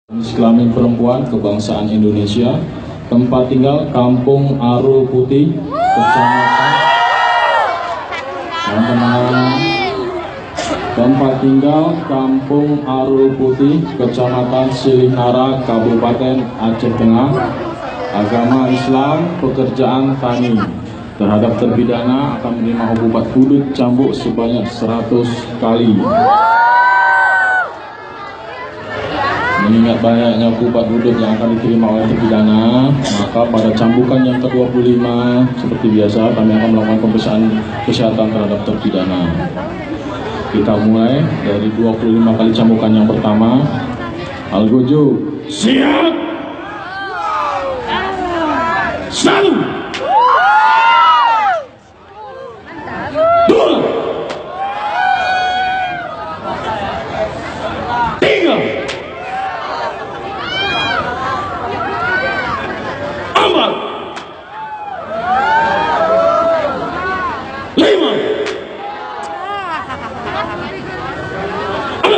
Jenis kelamin perempuan kebangsaan Indonesia, tempat tinggal Kampung Aru Putih, Kecamatan tempat tinggal Kampung Aru Putih, Kecamatan Silinara, Kabupaten Aceh Tengah. Agama Islam, pekerjaan tani. Terhadap terpidana akan menerima hukuman hudud cambuk sebanyak 100 kali. Mengingat banyaknya hukuman hudud yang akan diterima oleh terpidana, maka pada cambukan yang ke-25 seperti biasa kami akan melakukan pemeriksaan kesehatan terhadap terpidana. Kita mulai dari 25 kali cambukan yang pertama. Algojo, siap. 1, 2, 3, 4, 5, 6,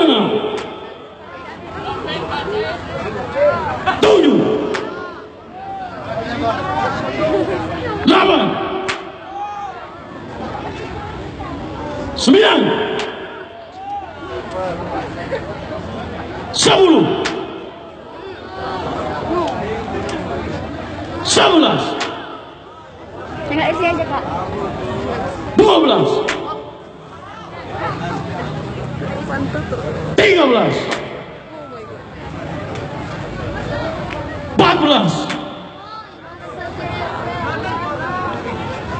7, 8, 9, 10, 11, Enggak isi aja, Kak. 12, 13, 14,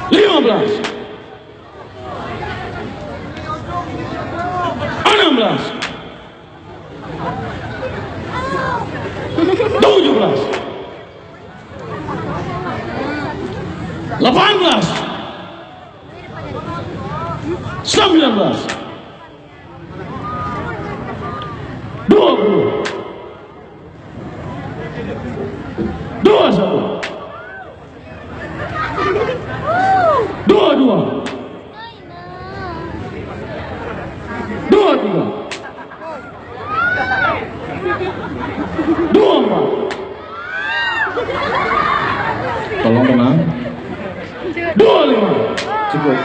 15, 16, 17, 18, 19, 20, 21, 22, 23, 24. Tolong tenang. 25. Cukup.